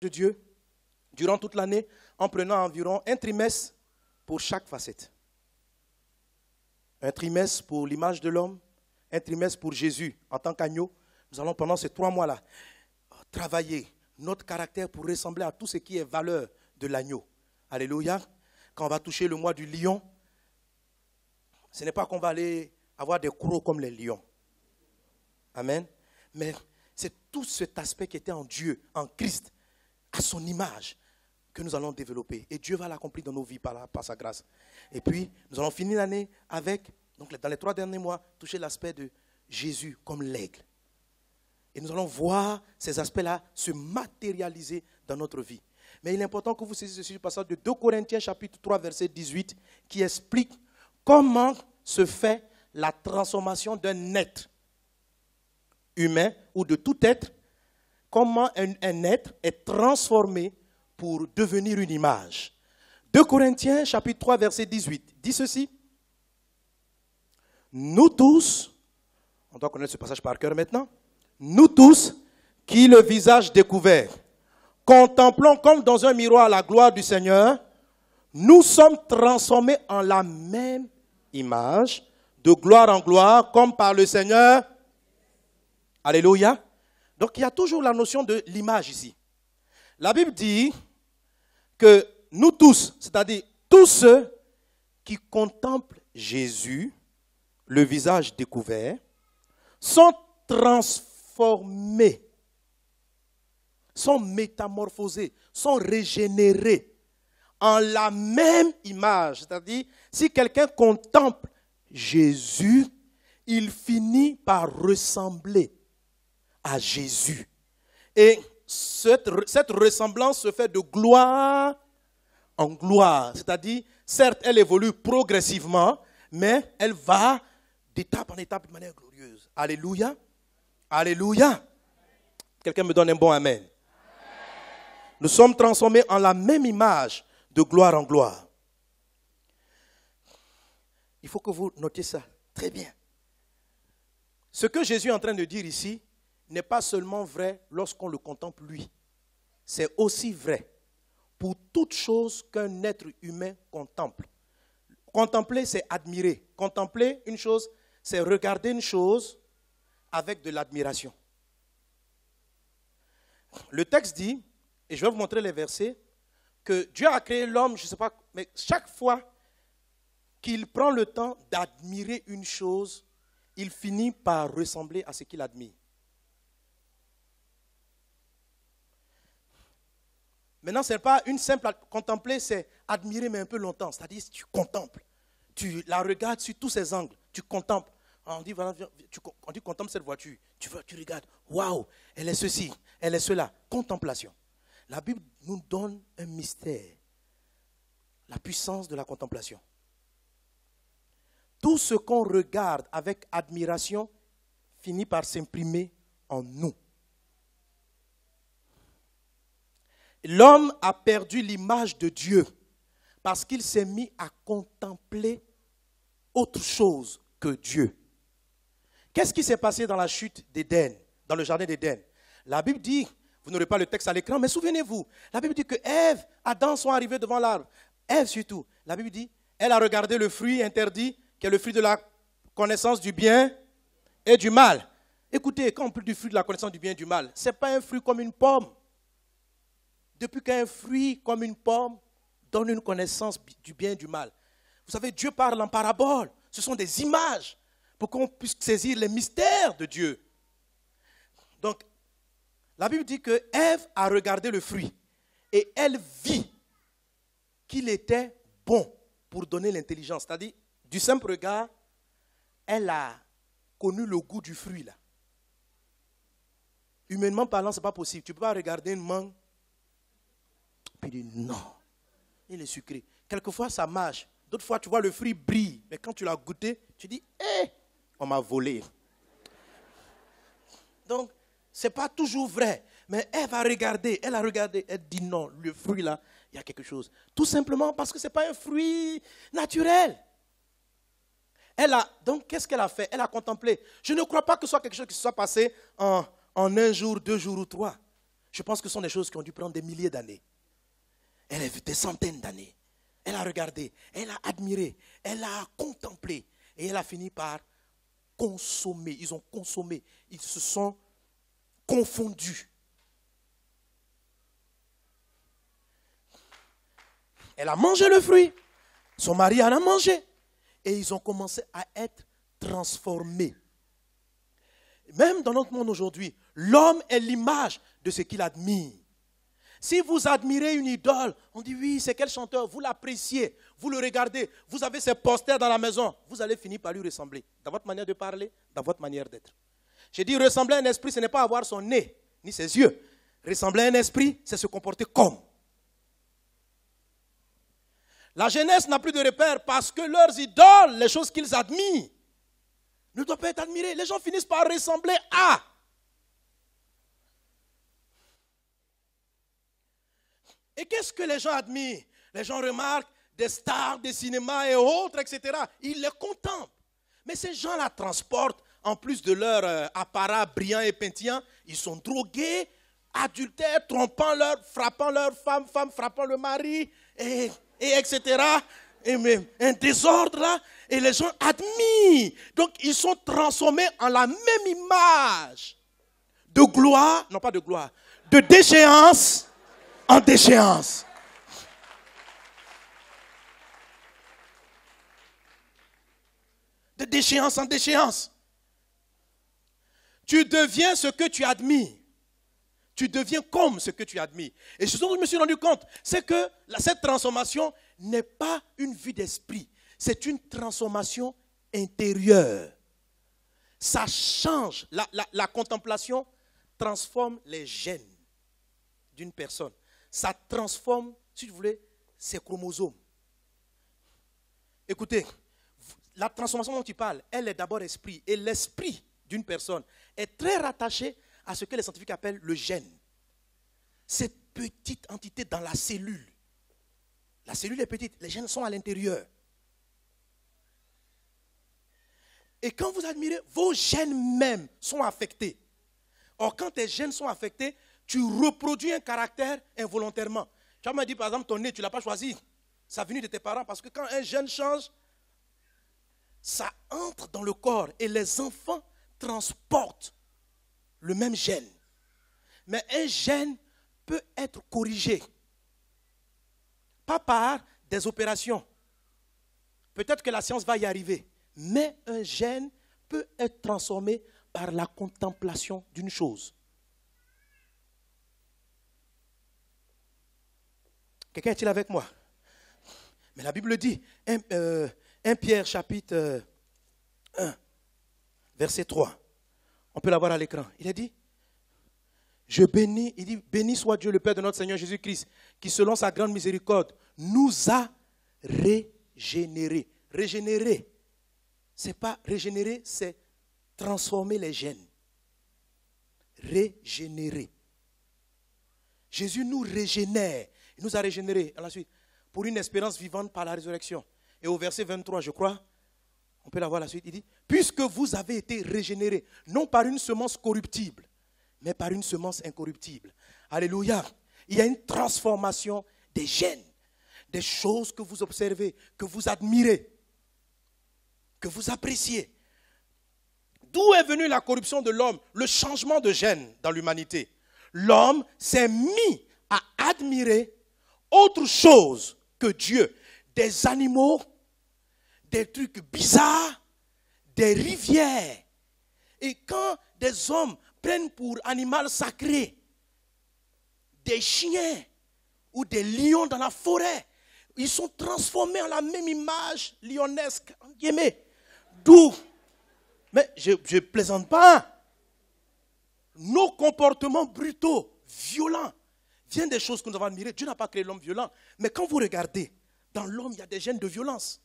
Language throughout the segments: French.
de Dieu durant toute l'année en prenant environ un trimestre pour chaque facette. Un trimestre pour l'image de l'homme, un trimestre pour Jésus en tant qu'agneau. Nous allons pendant ces 3 mois-là travailler notre caractère pour ressembler à tout ce qui est valeur de l'agneau. Alléluia. Quand on va toucher le mois du lion, ce n'est pas qu'on va aller avoir des crocs comme les lions. Amen. Mais c'est tout cet aspect qui était en Dieu, en Christ, à son image, que nous allons développer. Et Dieu va l'accomplir dans nos vies par sa grâce. Et puis, nous allons finir l'année avec, donc dans les 3 derniers mois, toucher l'aspect de Jésus comme l'aigle. Et nous allons voir ces aspects-là se matérialiser dans notre vie. Mais il est important que vous saisissiez ce passage de 2 Corinthiens chapitre 3 verset 18 qui explique comment se fait la transformation d'un être humain ou de tout être, comment un être est transformé pour devenir une image. 2 Corinthiens chapitre 3 verset 18 dit ceci. Nous tous, on doit connaître ce passage par cœur maintenant, nous tous qui le visage découvert, contemplons comme dans un miroir la gloire du Seigneur, nous sommes transformés en la même image, de gloire en gloire, comme par le Seigneur. Alléluia. Donc il y a toujours la notion de l'image ici. La Bible dit que nous tous, c'est-à-dire tous ceux qui contemplent Jésus, le visage découvert, sont transformés, sont métamorphosés, sont régénérés en la même image. C'est-à-dire, si quelqu'un contemple Jésus, il finit par ressembler à Jésus. Et cette ressemblance se fait de gloire en gloire. C'est-à-dire, certes, elle évolue progressivement, mais elle va d'étape en étape de manière glorieuse. Alléluia. Alléluia. Quelqu'un me donne un bon amen. Nous sommes transformés en la même image de gloire en gloire. Il faut que vous notiez ça très bien. Ce que Jésus est en train de dire ici n'est pas seulement vrai lorsqu'on le contemple lui. C'est aussi vrai pour toute chose qu'un être humain contemple. Contempler, c'est admirer. Contempler une chose, c'est regarder une chose avec de l'admiration. Le texte dit, et je vais vous montrer les versets, que Dieu a créé l'homme, je ne sais pas, mais chaque fois qu'il prend le temps d'admirer une chose, il finit par ressembler à ce qu'il admire. Maintenant, ce n'est pas une simple contempler, c'est admirer mais un peu longtemps. C'est-à-dire, tu contemples, tu la regardes sur tous ses angles, tu contemples. On dit, voilà, on dit contemple cette voiture, tu regardes, waouh, elle est ceci, elle est cela. Contemplation. La Bible nous donne un mystère, la puissance de la contemplation. Tout ce qu'on regarde avec admiration finit par s'imprimer en nous. L'homme a perdu l'image de Dieu parce qu'il s'est mis à contempler autre chose que Dieu. Qu'est-ce qui s'est passé dans la chute d'Éden, dans le jardin d'Éden? La Bible dit, vous n'aurez pas le texte à l'écran, mais souvenez-vous, la Bible dit que Ève, Adam sont arrivés devant l'arbre. Ève surtout, la Bible dit, elle a regardé le fruit interdit, qui est le fruit de la connaissance du bien et du mal. Écoutez, quand on parle du fruit de la connaissance du bien et du mal, ce n'est pas un fruit comme une pomme. Depuis qu'un fruit comme une pomme donne une connaissance du bien et du mal. Vous savez, Dieu parle en parabole. Ce sont des images pour qu'on puisse saisir les mystères de Dieu. Donc, la Bible dit que Ève a regardé le fruit et elle vit qu'il était bon pour donner l'intelligence. C'est-à-dire, du simple regard, elle a connu le goût du fruit là. Humainement parlant, ce n'est pas possible. Tu ne peux pas regarder une mangue puis dire non, il est sucré. Quelquefois, ça marche. D'autres fois, tu vois le fruit brille. Mais quand tu l'as goûté, tu dis, on m'a volé. Donc, ce n'est pas toujours vrai. Mais elle va regarder, elle a regardé, elle dit non, le fruit là, il y a quelque chose. Tout simplement parce que ce n'est pas un fruit naturel. Donc, qu'est-ce qu'elle a fait? Elle a contemplé. Je ne crois pas que ce soit quelque chose qui se soit passé en 1 jour, 2 jours ou 3. Je pense que ce sont des choses qui ont dû prendre des milliers d'années. Elle a vu des centaines d'années. Elle a regardé, elle a admiré, elle a contemplé. Et elle a fini par consommer. Ils ont consommé. Ils se sont confondus. Elle a mangé le fruit. Son mari en a mangé. Et ils ont commencé à être transformés. Même dans notre monde aujourd'hui, l'homme est l'image de ce qu'il admire. Si vous admirez une idole, on dit oui, c'est quel chanteur, vous l'appréciez, vous le regardez, vous avez ses posters dans la maison, vous allez finir par lui ressembler. Dans votre manière de parler, dans votre manière d'être. J'ai dit ressembler à un esprit, ce n'est pas avoir son nez, ni ses yeux. Ressembler à un esprit, c'est se comporter comme. La jeunesse n'a plus de repères parce que leurs idoles, les choses qu'ils admirent, ne doivent pas être admirées. Les gens finissent par ressembler à. Et qu'est-ce que les gens admirent? Les gens remarquent des stars, des cinémas et autres, etc. Ils les contemplent. Mais ces gens-là transportent, en plus de leur apparat brillant et pétillant, ils sont drogués, adultères, trompant frappant leur femme frappant le mari, et etc. Et un désordre là, et les gens admirent. Donc ils sont transformés en la même image de gloire, non pas de gloire, de déchéance en déchéance. De déchéance en déchéance. Tu deviens ce que tu admires. Tu deviens comme ce que tu admires. Et ce dont je me suis rendu compte, c'est que cette transformation n'est pas une vue d'esprit. C'est une transformation intérieure. Ça change. La contemplation transforme les gènes d'une personne. Ça transforme, si vous voulez, ses chromosomes. Écoutez, la transformation dont tu parles, elle est d'abord esprit. Et l'esprit d'une personne est très rattaché à ce que les scientifiques appellent le gène. Cette petite entité dans la cellule. La cellule est petite, les gènes sont à l'intérieur. Et quand vous admirez, vos gènes même sont affectés. Or, quand tes gènes sont affectés, tu reproduis un caractère involontairement. Tu m'as dit, par exemple, ton nez, tu ne l'as pas choisi. Ça venu de tes parents parce que quand un gène change, ça entre dans le corps et les enfants transportent le même gène. Mais un gène peut être corrigé. Pas par des opérations. Peut-être que la science va y arriver. Mais un gène peut être transformé par la contemplation d'une chose. Quelqu'un est-il avec moi? Mais la Bible dit, 1 Pierre chapitre 1, verset 3. On peut l'avoir à l'écran. Il a dit, je bénis, il dit, béni soit Dieu le Père de notre Seigneur Jésus-Christ, qui selon sa grande miséricorde nous a régénérés. Régénérer, ce n'est pas régénérer, c'est transformer les gènes. Régénérer. Jésus nous régénère. Il nous a régénérés à la suite pour une espérance vivante par la résurrection. Et au verset 23, je crois, on peut l'avoir la suite, il dit, puisque vous avez été régénérés, non par une semence corruptible, mais par une semence incorruptible. Alléluia. Il y a une transformation des gènes, des choses que vous observez, que vous admirez, que vous appréciez. D'où est venue la corruption de l'homme, le changement de gènes dans l'humanité? L'homme s'est mis à admirer autre chose que Dieu. Des animaux, des trucs bizarres, des rivières. Et quand des hommes prennent pour animal sacré des chiens ou des lions dans la forêt, ils sont transformés en la même image lionesque, en guillemets. D'où, mais je ne plaisante pas, nos comportements brutaux, violents, viennent des choses que nous avons admirées. Dieu n'a pas créé l'homme violent. Mais quand vous regardez, dans l'homme, il y a des gènes de violence.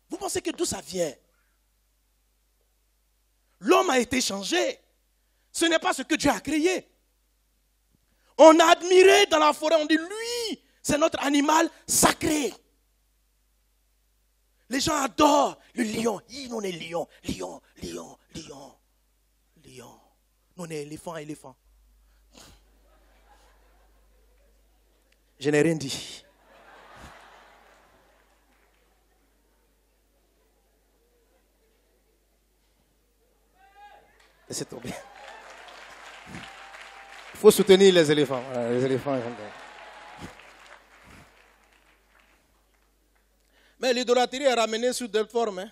Vous pensez que d'où ça vient? L'homme a été changé. Ce n'est pas ce que Dieu a créé. On a admiré dans la forêt, on dit, lui, c'est notre animal sacré. Les gens adorent le lion. Nous, on est lion, lion, lion, lion, lion. Nous, on est éléphant, éléphant. Je n'ai rien dit. Laissez tomber. Il faut soutenir les éléphants. Voilà, les éléphants, ils vont bien. Mais l'idolâtrie est ramenée sous d'autres formes. Hein?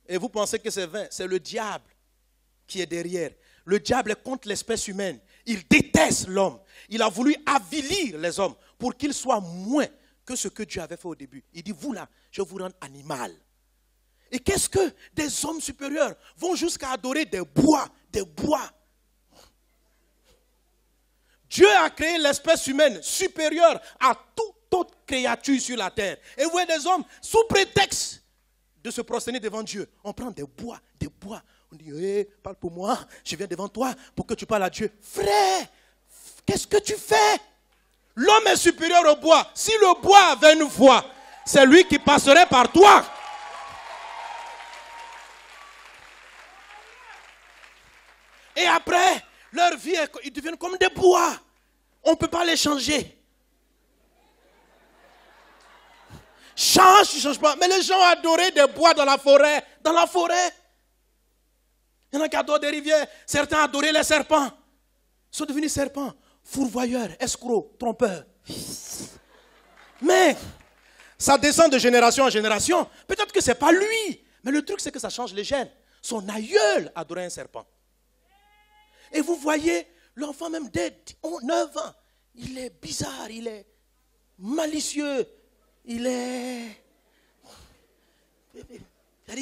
Et vous pensez que c'est vain. C'est le diable qui est derrière. Le diable est contre l'espèce humaine. Il déteste l'homme. Il a voulu avilir les hommes pour qu'ils soient moins que ce que Dieu avait fait au début. Il dit, vous là, je vous rends animal. Et qu'est-ce que des hommes supérieurs vont jusqu'à adorer des bois, des bois. Dieu a créé l'espèce humaine supérieure à toute autre créature sur la terre. Et vous voyez des hommes, sous prétexte de se prosterner devant Dieu, on prend des bois, des bois. On dit, hey, parle pour moi, je viens devant toi pour que tu parles à Dieu. Frère, qu'est-ce que tu fais? L'homme est supérieur au bois. Si le bois avait une voix, c'est lui qui passerait par toi. Et après, leur vie, ils deviennent comme des bois. On ne peut pas les changer. Change, tu ne changes pas. Mais les gens adoraient des bois dans la forêt. Dans la forêt. Il y en a qui adorent des rivières. Certains adoraient les serpents. Ils sont devenus serpents. Fourvoyeurs, escrocs, trompeurs. Mais ça descend de génération en génération. Peut-être que ce n'est pas lui. Mais le truc, c'est que ça change les gènes. Son aïeul adorait un serpent. Et vous voyez, l'enfant même dès 9 ans, il est bizarre, il est malicieux, il est...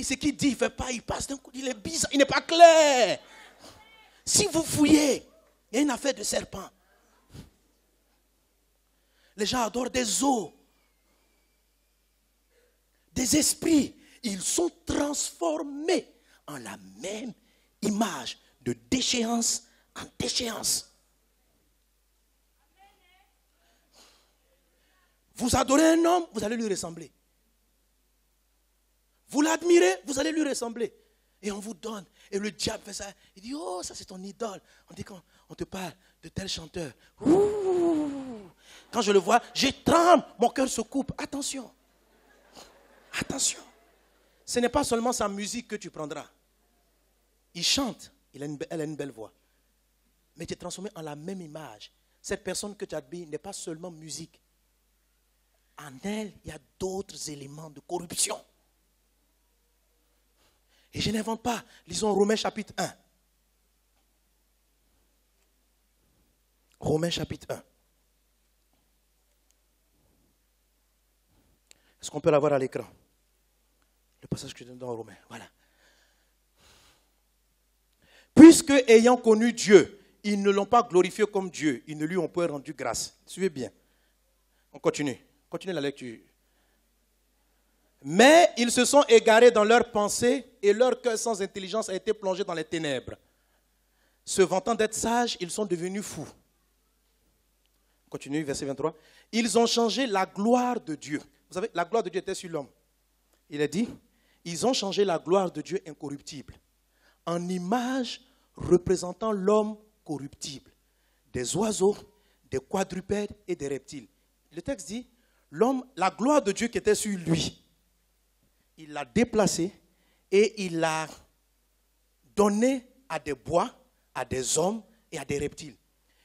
C'est qui dit, il ne fait pas, il passe d'un coup, il est bizarre, il n'est pas clair. Si vous fouillez, il y a une affaire de serpent. Les gens adorent des eaux, des esprits. Ils sont transformés en la même image, de déchéance en déchéance. Vous adorez un homme, vous allez lui ressembler. Vous l'admirez, vous allez lui ressembler. Et on vous donne. Et le diable fait ça. Il dit, oh, ça c'est ton idole. On dit qu'on te parle de tel chanteur. Ouh. Quand je le vois, je tremble, mon cœur se coupe. Attention. Attention. Ce n'est pas seulement sa musique que tu prendras. Il chante. Elle a une belle voix. Mais tu es transformé en la même image. Cette personne que tu admires n'est pas seulement musique. En elle, il y a d'autres éléments de corruption. Et je n'invente pas. Lisons Romains chapitre 1. Romains chapitre 1. Est-ce qu'on peut l'avoir à l'écran? Le passage que je donne dans Romains. Voilà. Puisque, ayant connu Dieu, ils ne l'ont pas glorifié comme Dieu, ils ne lui ont pas rendu grâce. Suivez bien. On continue. Continue la lecture. Mais ils se sont égarés dans leurs pensées et leur cœur sans intelligence a été plongé dans les ténèbres. Se vantant d'être sages, ils sont devenus fous. Continue, verset 23. Ils ont changé la gloire de Dieu. Vous savez, la gloire de Dieu était sur l'homme. Il a dit, ils ont changé la gloire de Dieu incorruptible en image représentant l'homme corruptible, des oiseaux, des quadrupèdes et des reptiles. Le texte dit, l'homme, la gloire de Dieu qui était sur lui, il l'a déplacée et il l'a donnée à des bois, à des hommes et à des reptiles.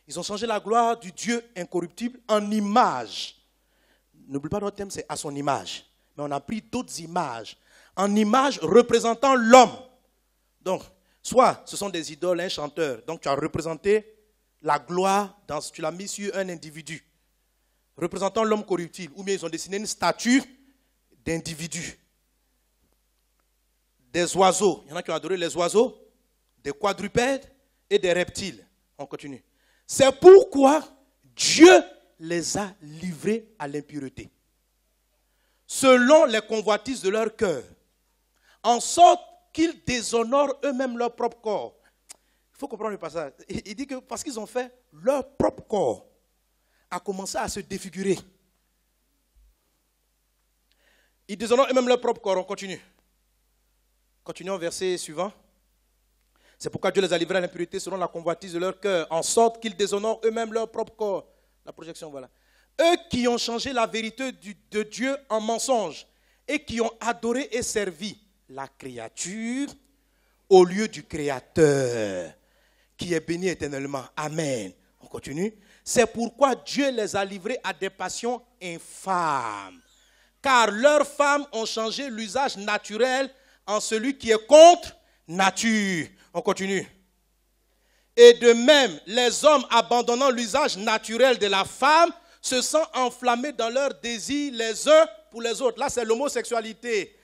Ils ont changé la gloire du Dieu incorruptible en image. N'oublie pas, notre thème, c'est à son image. Mais on a pris d'autres images, en image représentant l'homme. Donc, soit ce sont des idoles, un chanteur. Donc, tu as représenté la gloire, tu l'as mis sur un individu, représentant l'homme corruptible. Ou bien ils ont dessiné une statue d'individu. Des oiseaux. Il y en a qui ont adoré les oiseaux, des quadrupèdes et des reptiles. On continue. C'est pourquoi Dieu les a livrés à l'impureté, selon les convoitises de leur cœur, en sorte qu'ils déshonorent eux-mêmes leur propre corps. Il faut comprendre le passage. Il dit que parce qu'ils ont fait leur propre corps, a commencé à se défigurer. Ils déshonorent eux-mêmes leur propre corps. On continue. Continuons au verset suivant. C'est pourquoi Dieu les a livrés à l'impureté selon la convoitise de leur cœur, en sorte qu'ils déshonorent eux-mêmes leur propre corps. La projection, voilà. Eux qui ont changé la vérité de Dieu en mensonge et qui ont adoré et servi la créature au lieu du Créateur, qui est béni éternellement. Amen. On continue. C'est pourquoi Dieu les a livrés à des passions infâmes, car leurs femmes ont changé l'usage naturel en celui qui est contre nature. On continue. Et de même, les hommes abandonnant l'usage naturel de la femme se sont enflammés dans leurs désirs les uns pour les autres. Là, c'est l'homosexualité.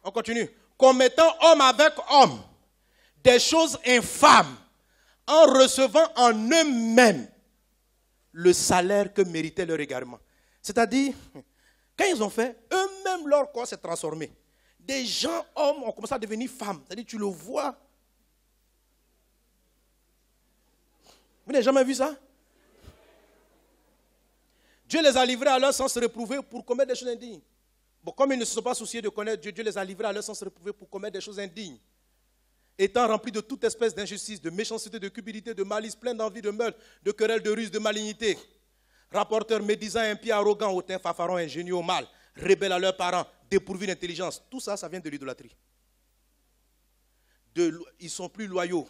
On continue. Commettant homme avec homme des choses infâmes, en recevant en eux-mêmes le salaire que méritait leur égarement. C'est-à-dire, quand ils ont fait, eux-mêmes leur corps s'est transformé. Des gens, hommes, ont commencé à devenir femmes. C'est-à-dire, tu le vois. Vous n'avez jamais vu ça? Dieu les a livrés à leur sens réprouvé pour commettre des choses indignes. Bon, comme ils ne se sont pas souciés de connaître Dieu, Dieu les a livrés à leur sens réprouvé pour commettre des choses indignes. Étant remplis de toute espèce d'injustice, de méchanceté, de cupidité, de malice, plein d'envie, de meurtre, de querelles, de ruse, de malignité. Rapporteurs médisants, impies, arrogants, hautains, fanfarons, ingénieux au mal, rebelles à leurs parents, dépourvus d'intelligence. Tout ça, ça vient de l'idolâtrie. Ils sont plus loyaux,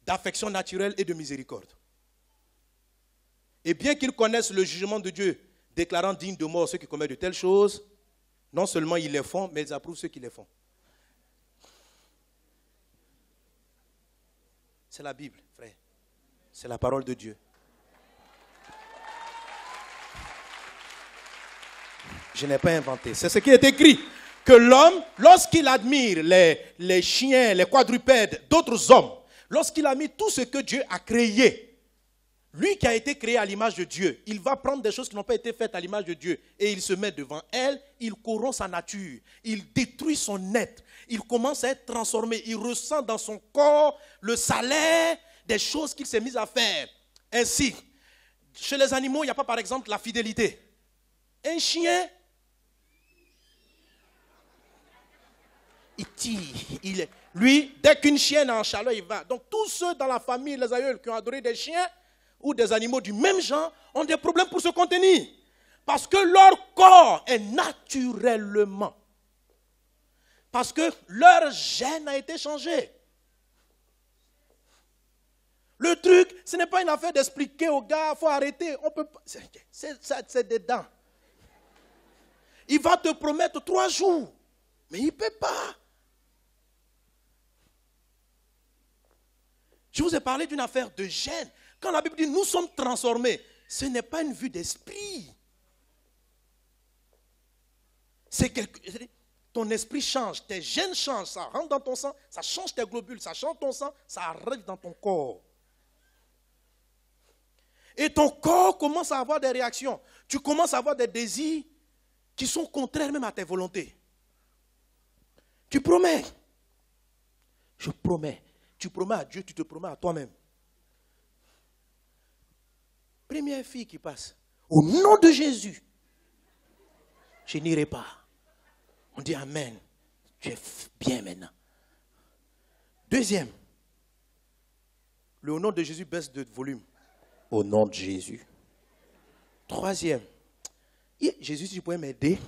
d'affection naturelle et de miséricorde. Et bien qu'ils connaissent le jugement de Dieu, déclarant dignes de mort ceux qui commettent de telles choses, non seulement ils les font, mais ils approuvent ceux qui les font. C'est la Bible, frère. C'est la parole de Dieu. Je n'ai pas inventé. C'est ce qui est écrit. Que l'homme, lorsqu'il admire les chiens, les quadrupèdes, d'autres hommes, lorsqu'il admire tout ce que Dieu a créé, lui qui a été créé à l'image de Dieu, il va prendre des choses qui n'ont pas été faites à l'image de Dieu et il se met devant elle, il corrompt sa nature, il détruit son être, il commence à être transformé, il ressent dans son corps le salaire des choses qu'il s'est mis à faire. Ainsi, chez les animaux, il n'y a pas par exemple la fidélité. Un chien, il tire, lui, dès qu'une chienne est en chaleur, il va. Donc tous ceux dans la famille, les aïeuls qui ont adoré des chiens, ou des animaux du même genre ont des problèmes pour se contenir. Parce que leur corps est naturellement. Parce que leur gène a été changé. Le truc, ce n'est pas une affaire d'expliquer aux gars, il faut arrêter. On peut pas. C'est dedans. Il va te promettre 3 jours. Mais il ne peut pas. Je vous ai parlé d'une affaire de gène. Quand la Bible dit nous sommes transformés, ce n'est pas une vue d'esprit. Ton esprit change, tes gènes changent, ça rentre dans ton sang, ça change tes globules, ça change ton sang, ça arrive dans ton corps. Et ton corps commence à avoir des réactions. Tu commences à avoir des désirs qui sont contraires même à tes volontés. Tu promets. Je promets. Tu promets à Dieu, tu te promets à toi-même. Première fille qui passe. Au nom de Jésus, je n'irai pas. On dit Amen. Tu es bien maintenant. Deuxième. Le au nom de Jésus baisse de volume. Au nom de Jésus. Troisième. Jésus, si tu pouvais m'aider.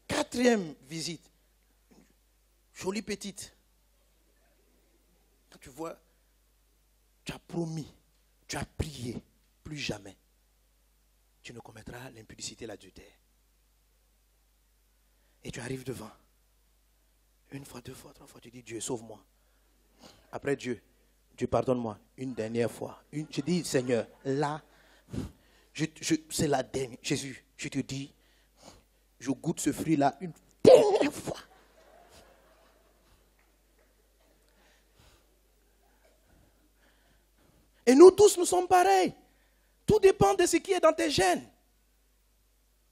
Quatrième visite. Jolie petite. Quand tu vois, tu as promis, tu as prié, plus jamais. Tu ne commettras l'impudicité et l'adultère. Et tu arrives devant. Une fois, 2 fois, 3 fois, tu dis Dieu, sauve-moi. Après Dieu, Dieu pardonne-moi. Une dernière fois. Je dis Seigneur, là, c'est la dernière. Jésus, je te dis, je goûte ce fruit-là une dernière fois. Et nous tous, nous sommes pareils. Tout dépend de ce qui est dans tes gènes.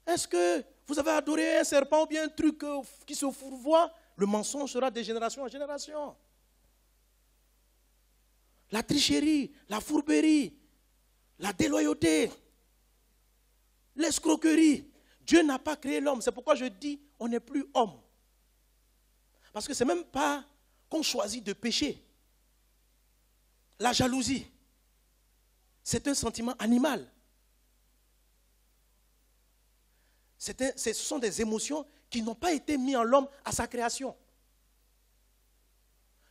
Est-ce que vous avez adoré un serpent ou bien un truc qui se fourvoie? Le mensonge sera de génération en génération. La tricherie, la fourberie, la déloyauté, l'escroquerie. Dieu n'a pas créé l'homme. C'est pourquoi je dis, on n'est plus homme. Parce que ce n'est même pas qu'on choisit de pécher. La jalousie. c'est un sentiment animal. Ce sont des émotions qui n'ont pas été mises en l'homme à sa création.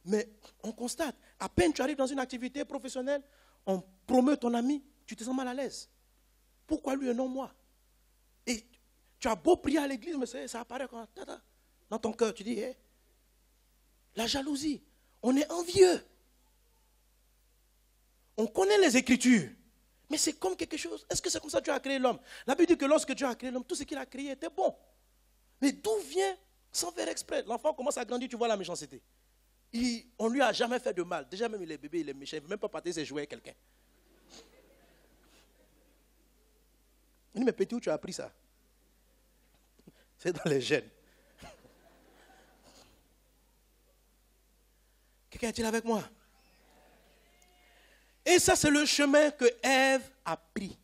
Mais on constate, à peine tu arrives dans une activité professionnelle, on promeut ton ami, tu te sens mal à l'aise. Pourquoi lui et non moi? Et tu as beau prier à l'église, mais ça apparaît quand, dans ton cœur. Tu dis, hey, la jalousie, on est envieux. On connaît les Écritures, mais c'est comme quelque chose. Est-ce que c'est comme ça que Dieu a créé l'homme? La Bible dit que lorsque Dieu a créé l'homme, tout ce qu'il a créé était bon. Mais d'où vient, sans faire exprès, l'enfant commence à grandir, tu vois la méchanceté. On ne lui a jamais fait de mal. Déjà même il est bébé, il est méchant, il ne veut même pas partir ses jouets avec quelqu'un. Il dit, mais petit, où tu as appris ça? C'est dans les gènes. Quelqu'un est-il avec moi? Et ça, c'est le chemin que Ève a pris.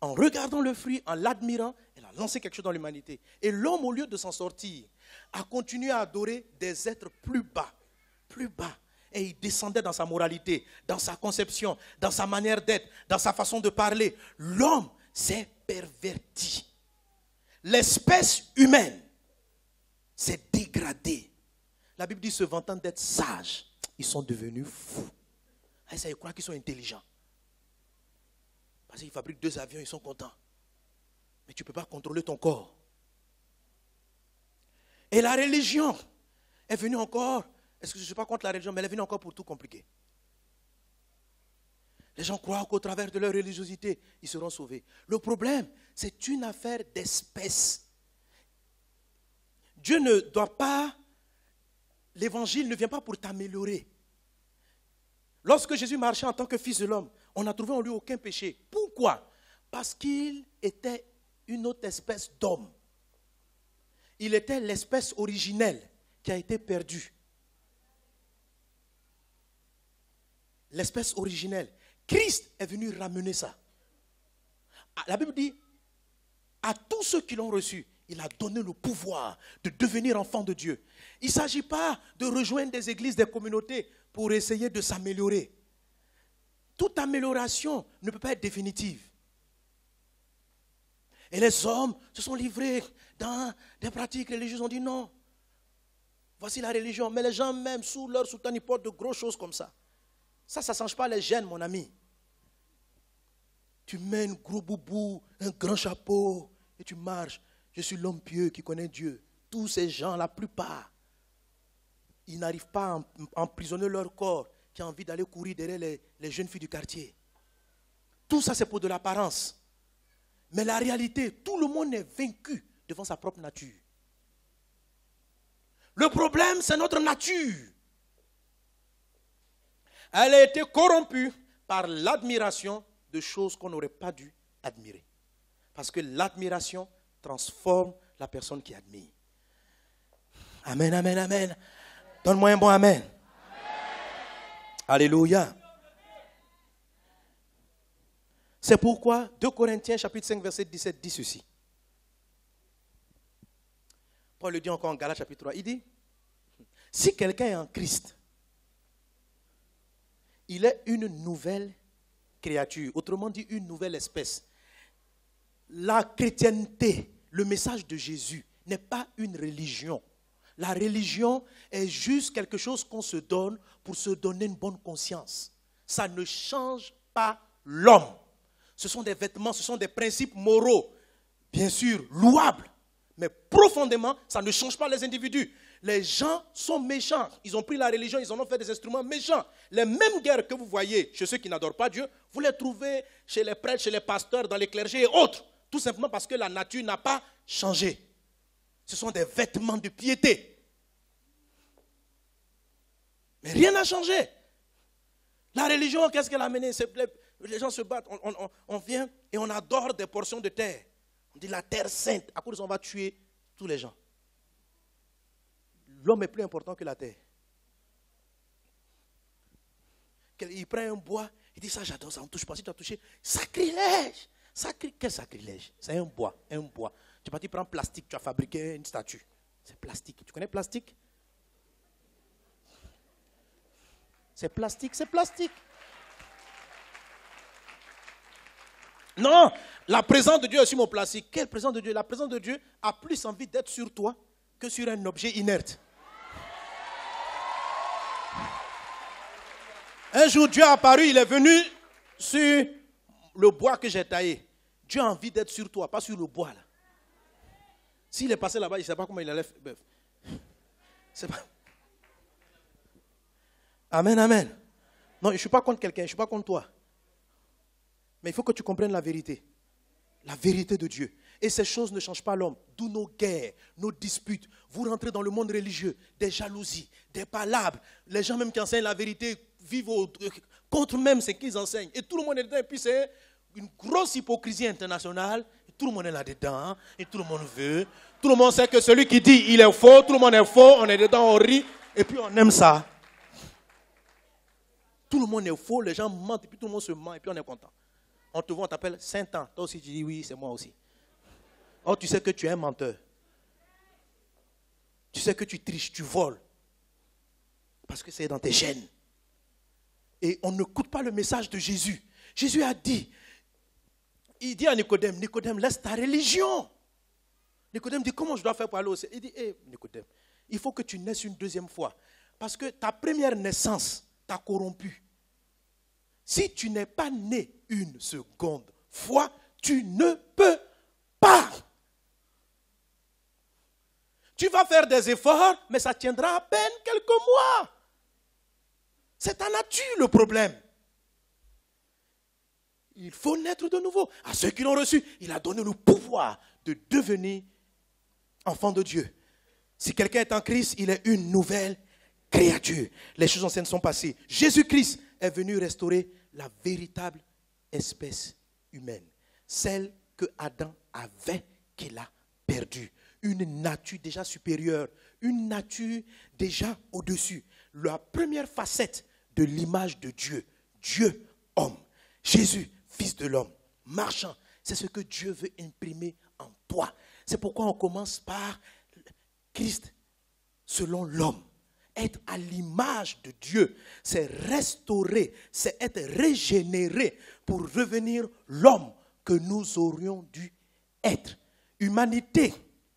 En regardant le fruit, en l'admirant, elle a lancé quelque chose dans l'humanité. Et l'homme, au lieu de s'en sortir, a continué à adorer des êtres plus bas. Plus bas. Et il descendait dans sa moralité, dans sa conception, dans sa manière d'être, dans sa façon de parler. L'homme s'est perverti. L'espèce humaine s'est dégradée. La Bible dit, se vantant d'être sages, ils sont devenus fous. Et ça, ils croient qu'ils sont intelligents. Parce qu'ils fabriquent 2 avions, ils sont contents. Mais tu ne peux pas contrôler ton corps. Et la religion est venue encore, est-ce que je ne suis pas contre la religion, mais elle est venue encore pour tout compliquer. Les gens croient qu'au travers de leur religiosité, ils seront sauvés. Le problème, c'est une affaire d'espèce. Dieu ne doit pas, l'évangile ne vient pas pour t'améliorer. Lorsque Jésus marchait en tant que fils de l'homme, on n'a trouvé en lui aucun péché. Pourquoi? Parce qu'il était une autre espèce d'homme. Il était l'espèce originelle qui a été perdue. L'espèce originelle. Christ est venu ramener ça. La Bible dit, à tous ceux qui l'ont reçu, il a donné le pouvoir de devenir enfant de Dieu. Il ne s'agit pas de rejoindre des églises, des communautés pour essayer de s'améliorer. Toute amélioration ne peut pas être définitive. Et les hommes se sont livrés dans des pratiques religieuses. On dit non, voici la religion. Mais les gens même sous leur soutane, ils portent de grosses choses comme ça. Ça ne change pas les gènes, mon ami. Tu mets un gros boubou, un grand chapeau et tu marches. Je suis l'homme pieux qui connaît Dieu. Tous ces gens, la plupart, ils n'arrivent pas à emprisonner leur corps qui a envie d'aller courir derrière les jeunes filles du quartier. Tout ça, c'est pour de l'apparence. Mais la réalité, tout le monde est vaincu devant sa propre nature. Le problème, c'est notre nature. Elle a été corrompue par l'admiration de choses qu'on n'aurait pas dû admirer. Parce que l'admiration transforme la personne qui admire. Amen, amen, amen. Donne-moi un bon amen. Amen. Alléluia. C'est pourquoi 2 Corinthiens chapitre 5 verset 17 dit ceci. Paul le dit encore en Galates chapitre 3. Il dit, si quelqu'un est en Christ, il est une nouvelle créature. Autrement dit, une nouvelle espèce. La chrétienté, le message de Jésus, n'est pas une religion. La religion est juste quelque chose qu'on se donne pour se donner une bonne conscience. Ça ne change pas l'homme. Ce sont des vêtements, ce sont des principes moraux, bien sûr, louables. Mais profondément, ça ne change pas les individus. Les gens sont méchants. Ils ont pris la religion, ils en ont fait des instruments méchants. Les mêmes guerres que vous voyez chez ceux qui n'adorent pas Dieu, vous les trouvez chez les prêtres, chez les pasteurs, dans les clergés et autres. Tout simplement parce que la nature n'a pas changé. Ce sont des vêtements de piété. Mais rien n'a changé. La religion, qu'est-ce qu'elle a amené? Les gens se battent. On vient et on adore des portions de terre. On dit la terre sainte. À cause de ça, on va tuer tous les gens. L'homme est plus important que la terre. Il prend un bois, il dit ça j'adore, ça ne me touche pas. Si tu as touché, sacrilège. Quel sacrilège? C'est un bois, un bois. Tu es parti prendre plastique, tu as fabriqué une statue. C'est plastique. Tu connais plastique? C'est plastique, c'est plastique. Non, la présence de Dieu est sur mon plastique. Quelle présence de Dieu? La présence de Dieu a plus envie d'être sur toi que sur un objet inerte. Un jour, Dieu est apparu, il est venu sur le bois que j'ai taillé. Dieu a envie d'être sur toi, pas sur le bois. Là. S'il est passé là-bas, il ne sait pas comment il allait faire. C'est pas... Amen, amen. Non, je ne suis pas contre quelqu'un, je ne suis pas contre toi. Mais il faut que tu comprennes la vérité. La vérité de Dieu. Et ces choses ne changent pas l'homme. D'où nos guerres, nos disputes. Vous rentrez dans le monde religieux, des jalousies, des palabres. Les gens même qui enseignent la vérité vivent contre même ce qu'ils enseignent. Et tout le monde est dedans. Et puis c'est une grosse hypocrisie internationale. Et tout le monde est là-dedans. Et tout le monde veut. Tout le monde sait que celui qui dit il est faux, tout le monde est faux. On est dedans, on rit. Et puis on aime ça. Tout le monde est faux. Les gens mentent. Et puis tout le monde se ment. Et puis on est content. On te voit, on t'appelle Saint-An. Toi aussi, tu dis oui, c'est moi aussi. Or, tu sais que tu es un menteur. Tu sais que tu triches, tu voles. Parce que c'est dans tes gènes. Et on n'écoute pas le message de Jésus. Jésus a dit, il dit à Nicodème, Nicodème, laisse ta religion. Nicodème dit, comment je dois faire pour aller au ciel? Il dit, Nicodème, il faut que tu naisses une deuxième fois. Parce que ta première naissance t'a corrompu. Si tu n'es pas né une seconde fois, tu ne peux pas. Tu vas faire des efforts, mais ça tiendra à peine quelques mois. C'est ta nature le problème. Il faut naître de nouveau. À ceux qui l'ont reçu, il a donné le pouvoir de devenir enfant de Dieu. Si quelqu'un est en Christ, il est une nouvelle créature. Les choses anciennes sont passées. Jésus-Christ est venu restaurer la véritable espèce humaine. Celle que Adam avait, qu'il a perdue. Une nature déjà supérieure, une nature déjà au-dessus. La première facette de l'image de Dieu, Dieu homme, Jésus, fils de l'homme, marchant, c'est ce que Dieu veut imprimer en toi. C'est pourquoi on commence par Christ selon l'homme. Être à l'image de Dieu, c'est restaurer, c'est être régénéré pour revenir l'homme que nous aurions dû être. Humanité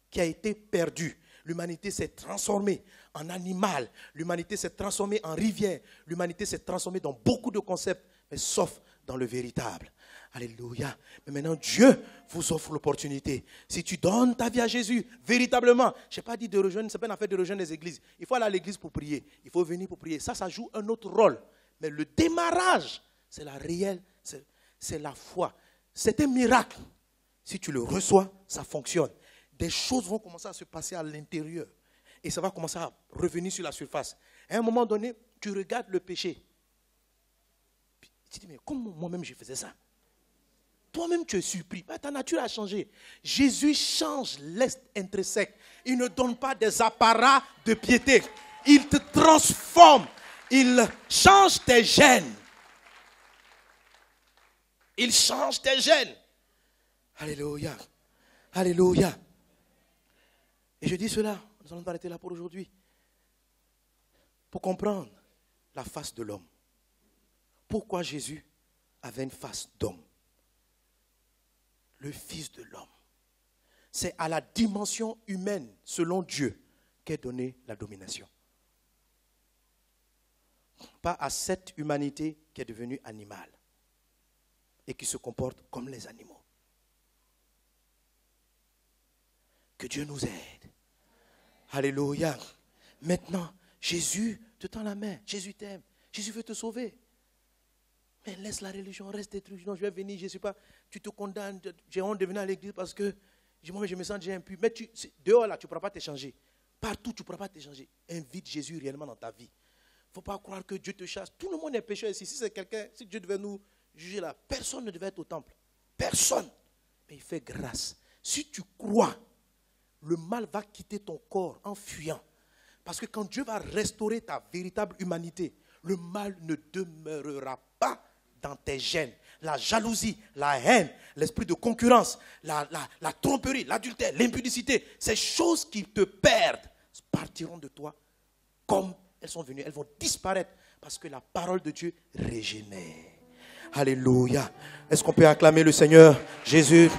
qui a été perdue. L'humanité s'est transformée en animal. L'humanité s'est transformée en rivière. L'humanité s'est transformée dans beaucoup de concepts, mais sauf dans le véritable. Alléluia. Mais maintenant, Dieu vous offre l'opportunité. Si tu donnes ta vie à Jésus, véritablement, je n'ai pas dit de rejoindre, c'est pas une affaire de rejoindre les églises. Il faut aller à l'église pour prier. Il faut venir pour prier. Ça joue un autre rôle. Mais le démarrage, c'est la réelle, c'est la foi. C'est un miracle. Si tu le reçois, ça fonctionne. Des choses vont commencer à se passer à l'intérieur. Et ça va commencer à revenir sur la surface. À un moment donné, tu regardes le péché. Puis, tu te dis, mais comment moi-même je faisais ça? Toi-même tu es surpris. Ta nature a changé. Jésus change l'être intrinsèque. Il ne donne pas des apparats de piété. Il te transforme. Il change tes gènes. Il change tes gènes. Alléluia. Alléluia. Et je dis cela, nous allons arrêter là pour aujourd'hui. Pour comprendre la face de l'homme. Pourquoi Jésus avait une face d'homme? Le Fils de l'homme. C'est à la dimension humaine, selon Dieu, qu'est donnée la domination. Pas à cette humanité qui est devenue animale et qui se comporte comme les animaux. Que Dieu nous aide. Alléluia. Maintenant, Jésus te tend la main. Jésus t'aime. Jésus veut te sauver. Mais laisse la religion, reste détruit. Non, je vais venir, je ne sais pas. Tu te condamnes, j'ai honte de venir à l'église parce que moi, je me sens déjà impur. Mais dehors, là, tu ne pourras pas t'échanger. Partout, tu ne pourras pas t'échanger. Invite Jésus réellement dans ta vie. Il ne faut pas croire que Dieu te chasse. Tout le monde est pécheur ici. Si Dieu devait nous juger là, personne ne devait être au temple. Personne. Mais il fait grâce. Si tu crois, le mal va quitter ton corps en fuyant. Parce que quand Dieu va restaurer ta véritable humanité, le mal ne demeurera pas dans tes gènes. La jalousie, la haine, l'esprit de concurrence, la tromperie, l'adultère, l'impudicité, ces choses qui te perdent partiront de toi comme elles sont venues. Elles vont disparaître parce que la parole de Dieu régénère. Alléluia. Est-ce qu'on peut acclamer le Seigneur Jésus?